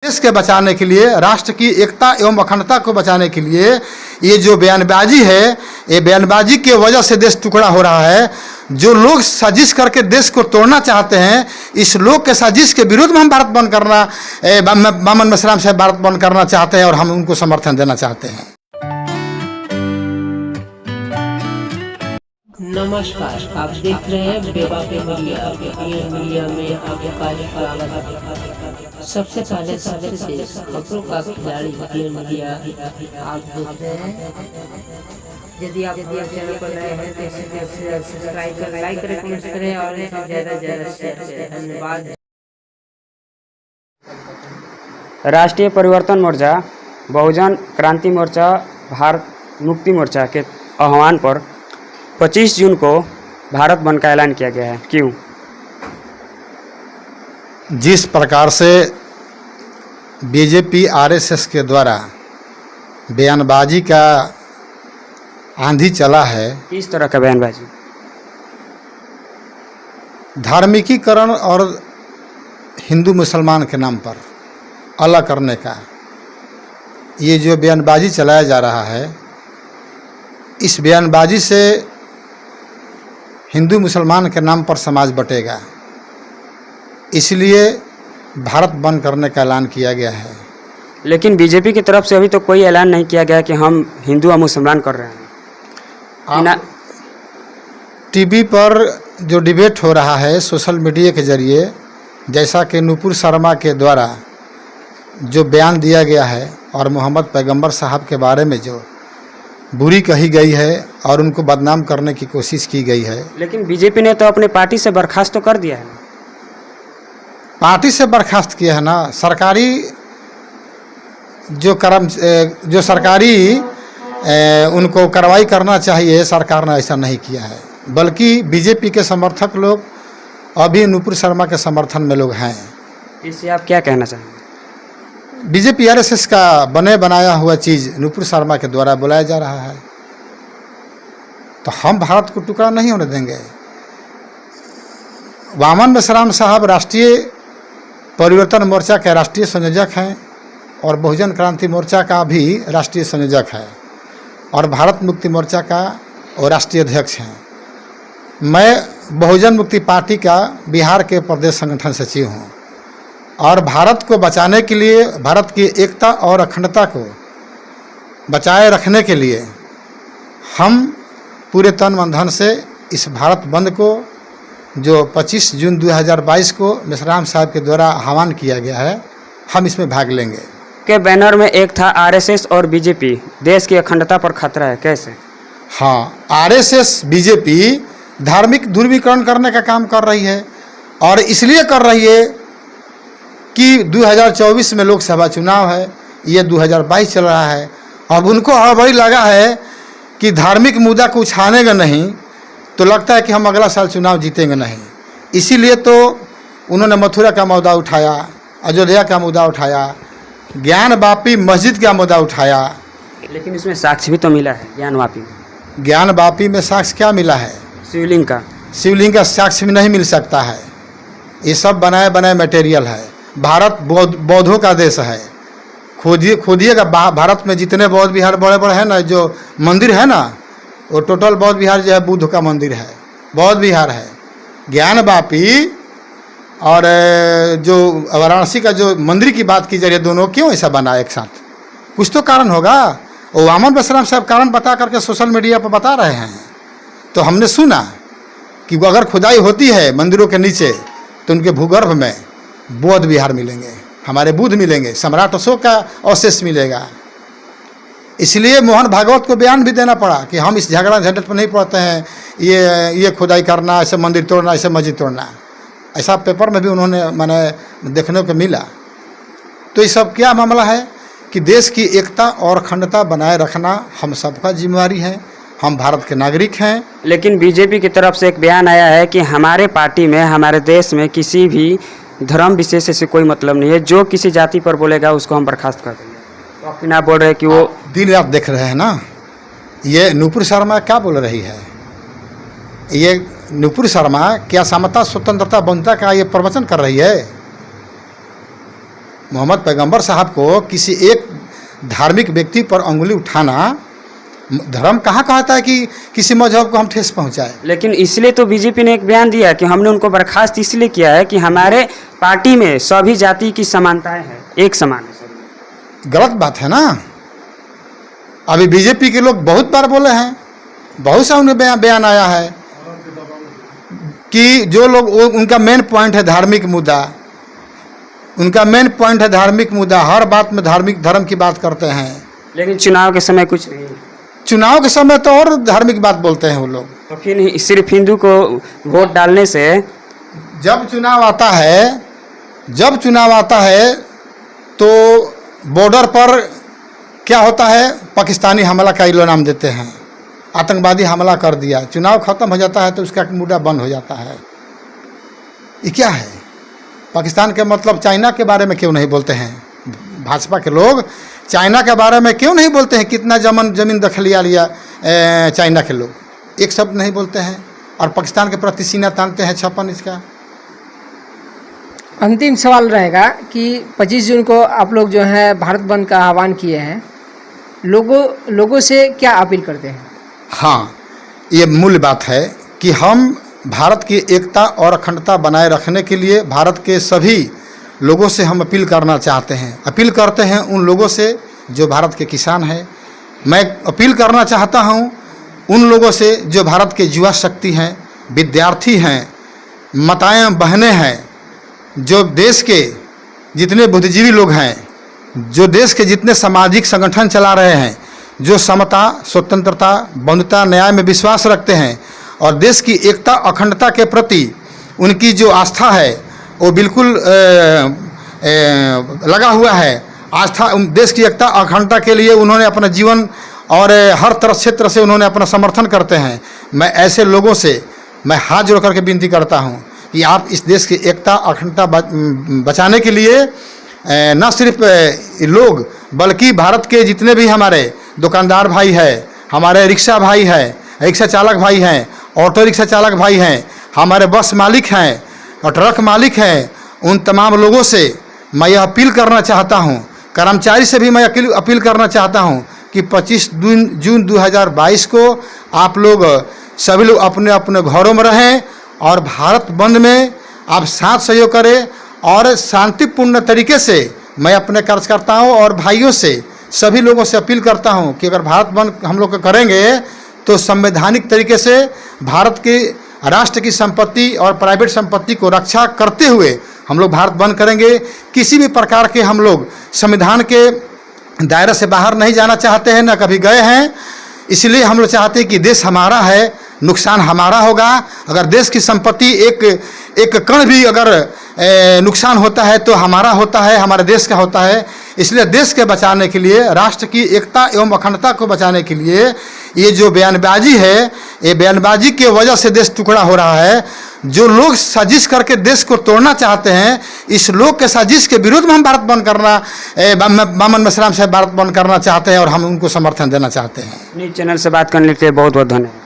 देश के बचाने के लिए, राष्ट्र की एकता एवं अखंडता को बचाने के लिए ये जो बयानबाजी है, ये बयानबाजी की वजह से देश टुकड़ा हो रहा है। जो लोग साजिश करके देश को तोड़ना चाहते हैं, इस लोग के साजिश के विरुद्ध में हम भारत बंद करना, मामन मेश्राम साहब भारत बंद करना चाहते हैं और हम उनको समर्थन देना चाहते हैं। नमस्कार, आप देख रहे हैं बेबा पे मीडिया में आपका स्वागत। सबसे पहले खबरों का खिलाड़ी मीडिया आप देख रहे हैं। यदि आप हमारे चैनल पर नए हैं तो इसे सब्सक्राइब करें, लाइक करें, कमेंट करें और इसे ज़्यादा से ज़्यादा शेयर करें। धन्यवाद। राष्ट्रीय परिवर्तन मोर्चा, बहुजन क्रांति मोर्चा, भारत मुक्ति मोर्चा के आह्वान पर 25 जून को भारत बंद का ऐलान किया गया है। क्यों? जिस प्रकार से बीजेपी आरएसएस के द्वारा बयानबाजी का आंधी चला है, किस तरह का बयानबाजी? धार्मिकीकरण और हिंदू मुसलमान के नाम पर अलग करने का ये जो बयानबाजी चलाया जा रहा है, इस बयानबाजी से हिंदू मुसलमान के नाम पर समाज बटेगा। इसलिए भारत बंद करने का ऐलान किया गया है। लेकिन बीजेपी की तरफ से अभी तो कोई ऐलान नहीं किया गया कि हम हिंदू और मुसलमान कर रहे हैं। टीवी पर जो डिबेट हो रहा है सोशल मीडिया के जरिए, जैसा कि नुपुर शर्मा के द्वारा जो बयान दिया गया है और मोहम्मद पैगंबर साहब के बारे में जो बुरी कही गई है और उनको बदनाम करने की कोशिश की गई है। लेकिन बीजेपी ने तो अपने पार्टी से बर्खास्त तो कर दिया है। पार्टी से बर्खास्त किया है ना। सरकारी जो सरकारी उनको कार्रवाई करना चाहिए, सरकार ने ऐसा नहीं किया है। बल्कि बीजेपी के समर्थक लोग अभी नुपुर शर्मा के समर्थन में लोग हैं। इससे आप क्या कहना चाहेंगे? बीजेपी आरएसएस का बने बनाया हुआ चीज़ नुपुर शर्मा के द्वारा बुलाया जा रहा है, तो हम भारत को टुकड़ा नहीं होने देंगे। मामन मेश्राम साहब राष्ट्रीय परिवर्तन मोर्चा के राष्ट्रीय संयोजक हैं और बहुजन क्रांति मोर्चा का भी राष्ट्रीय संयोजक है और भारत मुक्ति मोर्चा का और राष्ट्रीय अध्यक्ष हैं। मैं बहुजन मुक्ति पार्टी का बिहार के प्रदेश संगठन सचिव हूँ और भारत को बचाने के लिए, भारत की एकता और अखंडता को बचाए रखने के लिए हम पूरे तन मन धन से इस भारत बंद को, जो 25 जून 2022 को मेश्राम साहब के द्वारा आह्वान किया गया है, हम इसमें भाग लेंगे। के बैनर में एक था आरएसएस और बीजेपी देश की अखंडता पर खतरा है, कैसे? हाँ, आरएसएस बीजेपी धार्मिक ध्रुवीकरण करने का काम कर रही है और इसलिए कर रही है कि 2024 में लोकसभा चुनाव है, ये 2022 चल रहा है। अब उनको हड़बड़ी लगा है कि धार्मिक मुद्दा को उछालेंगे नहीं तो लगता है कि हम अगला साल चुनाव जीतेंगे नहीं। इसीलिए तो उन्होंने मथुरा का मुद्दा उठाया, अयोध्या का मुद्दा उठाया, ज्ञानवापी मस्जिद का मुद्दा उठाया। लेकिन इसमें साक्ष्य भी तो मिला है। ज्ञानवापी में साक्ष्य क्या मिला है? शिवलिंग का साक्ष्य भी नहीं मिल सकता है। ये सब बनाए बनाए मटेरियल है। भारत बौद्धों का देश है। खोदिएगा भारत में जितने बौद्ध विहार बड़े बड़े हैं ना, जो मंदिर है ना, वो टोटल बौद्ध विहार जो है बुद्ध का मंदिर है, बौद्ध विहार है। ज्ञानवापी और जो वाराणसी का जो मंदिर की बात की जा रही है, दोनों क्यों ऐसा बना एक साथ? कुछ तो कारण होगा। वो मामन मेश्राम साहब कारण बता करके सोशल मीडिया पर बता रहे हैं, तो हमने सुना कि अगर खुदाई होती है मंदिरों के नीचे तो उनके भूगर्भ में बौद्ध विहार मिलेंगे, हमारे बुद्ध मिलेंगे, सम्राट अशोक का अवशेष मिलेगा। इसलिए मोहन भागवत को बयान भी देना पड़ा कि हम इस झगड़ा झंझट पर नहीं पड़ते हैं, ये खुदाई करना, ऐसे मंदिर तोड़ना, ऐसे मस्जिद तोड़ना। ऐसा पेपर में भी उन्होंने मैंने देखने को मिला। तो ये सब क्या मामला है कि देश की एकता और अखंडता बनाए रखना हम सबका जिम्मेवारी है। हम भारत के नागरिक हैं। लेकिन बीजेपी की तरफ से एक बयान आया है कि हमारे पार्टी में, हमारे देश में किसी भी धर्म विशेष से कोई मतलब नहीं है, जो किसी जाति पर बोलेगा उसको हम बर्खास्त कर देंगे। तो आप ना बोल रहे हैं कि वो दिन रात देख रहे हैं ना। ये नुपुर शर्मा क्या बोल रही है? ये नुपुर शर्मा क्या समता स्वतंत्रता बनता का ये प्रवचन कर रही है? मोहम्मद पैगंबर साहब को किसी एक धार्मिक व्यक्ति पर अंगुली उठाना, धर्म कहाँ कहता है कि किसी मजहब को हम ठेस पहुँचाए। लेकिन इसलिए तो बीजेपी ने एक बयान दिया कि हमने उनको बर्खास्त इसलिए किया है कि हमारे पार्टी में सभी जाति की समानताएं हैं, एक समान है सभी। गलत बात है ना। अभी बीजेपी के लोग बहुत बार बोले हैं, बहुत सा उन्हें बयान आया है कि जो लोग उनका मेन पॉइंट है धार्मिक मुद्दा, उनका मेन पॉइंट है धार्मिक मुद्दा, हर बात में धार्मिक धर्म की बात करते हैं। लेकिन चुनाव के समय कुछ नहीं, चुनाव के समय तो और धार्मिक बात बोलते हैं वो लोग। तो फिर सिर्फ हिंदू को वोट डालने से जब चुनाव आता है तो बॉर्डर पर क्या होता है, पाकिस्तानी हमला का इल्ज़ाम देते हैं, आतंकवादी हमला कर दिया, चुनाव खत्म हो जाता है तो उसका मुद्दा बंद हो जाता है। ये क्या है? पाकिस्तान के मतलब चाइना के बारे में क्यों नहीं बोलते हैं? भाजपा के लोग चाइना के बारे में क्यों नहीं बोलते हैं? कितना जमीन दखलिया लिया चाइना के लोग, एक शब्द नहीं बोलते हैं और पाकिस्तान के प्रति सीना तानते हैं 56 इंच का। अंतिम सवाल रहेगा कि 25 जून को आप लोग जो है भारत बंद का आह्वान किए हैं, लोगों से क्या अपील करते हैं? हाँ, ये मूल बात है कि हम भारत की एकता और अखंडता बनाए रखने के लिए भारत के सभी लोगों से हम अपील करना चाहते हैं। अपील करते हैं उन लोगों से जो भारत के किसान हैं। मैं अपील करना चाहता हूं उन लोगों से जो भारत के युवा शक्ति हैं, विद्यार्थी हैं, माताएं बहनें हैं, जो देश के जितने बुद्धिजीवी लोग हैं, जो देश के जितने सामाजिक संगठन चला रहे हैं, जो समता, स्वतंत्रता, बंधुता, न्याय में विश्वास रखते हैं और देश की एकता अखंडता के प्रति उनकी जो आस्था है वो बिल्कुल लगा हुआ है। आस्था देश की एकता अखंडता के लिए उन्होंने अपना जीवन और हर तरह क्षेत्र से उन्होंने अपना समर्थन करते हैं। मैं ऐसे लोगों से मैं हाथ जोड़ करके विनती करता हूं कि आप इस देश की एकता अखंडता बचाने के लिए न सिर्फ लोग बल्कि भारत के जितने भी हमारे दुकानदार भाई हैं, हमारे रिक्शा भाई हैं, रिक्शा चालक भाई हैं, ऑटो रिक्शा चालक भाई हैं, हमारे बस मालिक हैं और ट्रक मालिक हैं, उन तमाम लोगों से मैं यह अपील करना चाहता हूं, कर्मचारी से भी मैं अपील करना चाहता हूं कि 25 जून 2022 को आप लोग सभी लोग अपने अपने घरों में रहें और भारत बंद में आप साथ सहयोग करें और शांतिपूर्ण तरीके से मैं अपने कार्यकर्ताओं और भाइयों से सभी लोगों से अपील करता हूं कि अगर भारत बंद हम लोग करेंगे तो संवैधानिक तरीके से भारत के राष्ट्र की संपत्ति और प्राइवेट संपत्ति को रक्षा करते हुए हम लोग भारत बंद करेंगे। किसी भी प्रकार के हम लोग संविधान के दायरे से बाहर नहीं जाना चाहते हैं, न कभी गए हैं। इसलिए हम लोग चाहते हैं कि देश हमारा है, नुकसान हमारा होगा। अगर देश की संपत्ति एक कण भी अगर नुकसान होता है तो हमारा होता है, हमारे देश का होता है। इसलिए देश के बचाने के लिए, राष्ट्र की एकता एवं अखंडता को बचाने के लिए ये जो बयानबाजी है, ये बयानबाजी की वजह से देश टुकड़ा हो रहा है। जो लोग साजिश करके देश को तोड़ना चाहते हैं, इस लोग के साजिश के विरुद्ध में हम भारत बंद करना, मामन मेश्राम साहब भारत बंद करना चाहते हैं और हम उनको समर्थन देना चाहते हैं। न्यूज़ चैनल से बात करने के लिए बहुत बहुत धन्यवाद।